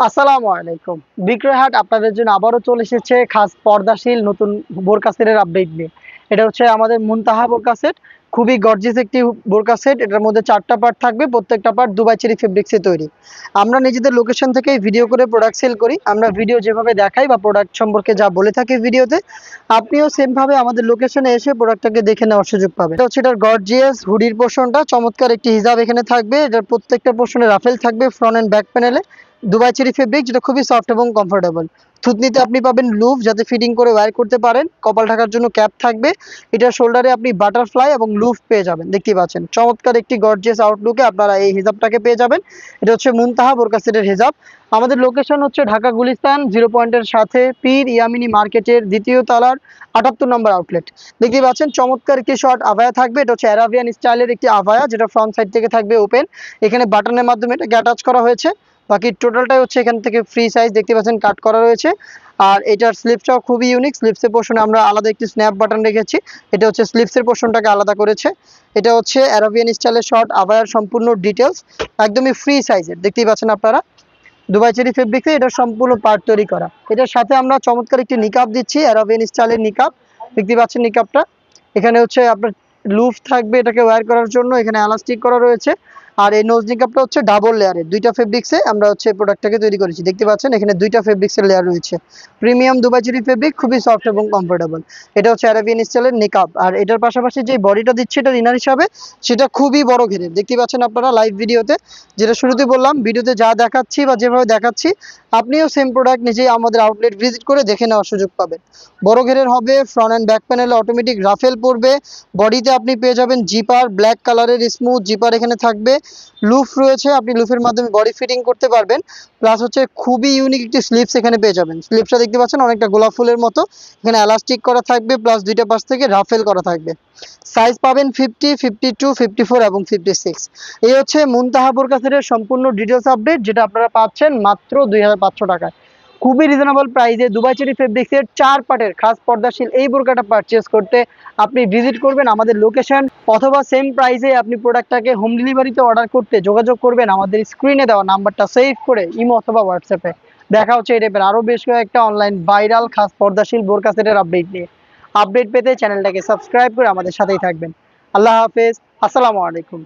আসসালামু আলাইকুম। বিক্রয়হাট আপনাদের জন্য আবারও চলে এসেছে খাস পর্দাশীল নতুন বোরকা সেটের আপডেট নিয়ে। এটা হচ্ছে আমাদের মুনতাহা বোরকা সেট। খুবই গর্জিয়াস একটি বোরকা সেট। এটার মধ্যে ৪ টা পার্ট থাকবে। প্রত্যেকটা পার্ট দুবাই চেরি ফেব্রিক্সে তৈরি। আমরা নিজেদের লোকেশন থেকেই ভিডিও করে প্রোডাক্ট সেল করি। আমরা ভিডিও যেভাবে দেখাই বা প্রোডাক্ট সম্পর্কে যা বলে থাকি ভিডিওতে, আপনিও সেম ভাবে আমাদের লোকেশনে এসে প্রোডাক্টটাকে দেখে নেওয়ার সুযোগ পাবেন। এটা হচ্ছে এটার গর্জিয়াস হুডির পোর্শনটা, চমৎকার একটি হিজাব এখানে থাকবে। এটার প্রত্যেকটা পোর্শনে রাফেল থাকবে ফ্রন্ট এন্ড ব্যাক প্যানেলে। দুবাই চেরি ফেব্রিক, যেটা খুবই সফট এবং কমফোর্টেবল। থুতনিতে আপনি পাবেন লুফ, যাতে ফিটিং করে ওয়্যার করতে পারেন। কপাল ঢাকার জন্য ক্যাপ থাকবে। এটার শোল্ডারে আপনি বাটারফ্লাই এবং লুফ পেয়ে যাবেন। দেখতে পাচ্ছেন চমৎকার একটি গর্জিয়াস আউটলুকে আপনারা এই হিজাবটাকে পেয়ে যাবেন। এটা হচ্ছে মুনতাহা বোরকা সেটের হিজাব। আমাদের লোকেশন হচ্ছে ঢাকা গুলিস্তান 0 পয়েন্টের সাথে পীর ইয়ামিনী মার্কেটের দ্বিতীয় তলার 78 নম্বর আউটলেট। দেখতে পাচ্ছেন চমৎকার একটি শর্ট আভায়া থাকবে। এটা হচ্ছে অ্যারাবিয়ান স্টাইলের একটি আভায়া, যেটা ফ্রন্ট সাইড থেকে থাকবে ওপেন। এখানে বাটনের মাধ্যমে এটাকে অ্যাটাচ করা হয়েছে। বাকি টোটালটাই হচ্ছে এখান থেকে ফ্রি সাইজ, দেখতে পাচ্ছেন কাট করা রয়েছে। আর এটার স্লিপসটাও খুবই ইউনিক। স্লিপসের পোর্শনে আমরা আলাদা একটি স্ন্যাপ বাটন রেখেছি। এটা হচ্ছে স্লিপসের পোর্শনটাকে আলাদা করেছে। এটা হচ্ছে অ্যারাবিয়ান স্টাইলের শর্ট আভায়ার সম্পূর্ণ ডিটেলস, একদমই ফ্রি সাইজের। দেখতেই পাচ্ছেন আপনারা দুবাই চেরি ফেব্রিক্সে এটা সম্পূর্ণ পার্ট তৈরি করা। এটার সাথে আমরা চমৎকার একটি নিকাব দিচ্ছি, অ্যারাবিয়ান স্টাইলের নিকাব। দেখতে পাচ্ছেন নিকাবটা, এখানে হচ্ছে আপনার লুফ থাকবে এটাকে ওয়্যার করার জন্য, এখানে এলাস্টিক করা রয়েছে। আর এই নোজ নিকাবটা হচ্ছে ডাবল লেয়ারের, দুইটা ফেব্রিক্সে আমরা হচ্ছে প্রোডাক্টটাকে তৈরি করেছি। দেখতে পাচ্ছেন এখানে দুইটা ফেব্রিক্সের লেয়ার রয়েছে। প্রিমিয়াম দুবাই চেরি ফেব্রিক, খুবই সফট এবং কমফোর্টেবল। এটা হচ্ছে অ্যারাবিয়ান স্টাইলের নিকাব। আর এটার পাশাপাশি যে বডিটা দিচ্ছে এটা ইনার হিসাবে, সেটা খুবই বড় ঘেরের। দেখতে পাচ্ছেন আপনারা লাইভ ভিডিওতে, যেটা শুরুতে বললাম, ভিডিওতে যা দেখাচ্ছি বা যেভাবে দেখাচ্ছি, আপনিও সেম প্রোডাক্ট নিজেই আমাদের আউটলেট ভিজিট করে দেখে নেওয়ার সুযোগ পাবেন। বড় ঘেরের হবে, ফ্রন্ট অ্যান্ড ব্যাক প্যানেলে অটোমেটিক রাফেল পড়বে। বডিতে আপনি পেয়ে যাবেন জিপার, ব্ল্যাক কালারের স্মুথ জিপার এখানে থাকবে। লুফ রয়েছে, আপনি লুফের মাধ্যমে বডি ফিটিং করতে পারবেন। প্লাস হচ্ছে খুবই ইউনিক একটি স্লিপস এখানে পেয়ে যাবেন। স্লিপসটা দেখতে পাচ্ছেন অনেকটা গোলাপ ফুলের মতো। এখানে এলাস্টিক করা থাকবে, প্লাস দুইটা পাশ থেকে রাফেল করা থাকবে। সাইজ পাবেন 50, 52, 54 এবং 56। এই হচ্ছে মুনতাহা বোরকা সেটের সম্পূর্ণ ডিটেলস আপডেট, যেটা আপনারা পাচ্ছেন মাত্র 2500 টাকায়। খুবই রিজনেবল প্রাইসে দুবাই চেরি ফেব্রিক্সের 4 পার্টের খাস পর্দাশীল এই বোরকাটা পারচেস করতে আপনি ভিজিট করবেন আমাদের লোকেশন, অথবা সেম প্রাইসে আপনি প্রোডাক্টটাকে হোম ডেলিভারিতে অর্ডার করতে যোগাযোগ করবেন আমাদের স্ক্রিনে দেওয়া নাম্বারটা সেভ করে ইমো অথবা হোয়াটসঅ্যাপে। দেখা হচ্ছে এই টাইপের আরও বেশ কয়েকটা অনলাইন ভাইরাল খাস পর্দাশীল বোরকা সেটের আপডেট নিয়ে। আপডেট পেতে চ্যানেলটাকে সাবস্ক্রাইব করে আমাদের সাথেই থাকবেন। আল্লাহ হাফেজ, আসসালামু আলাইকুম।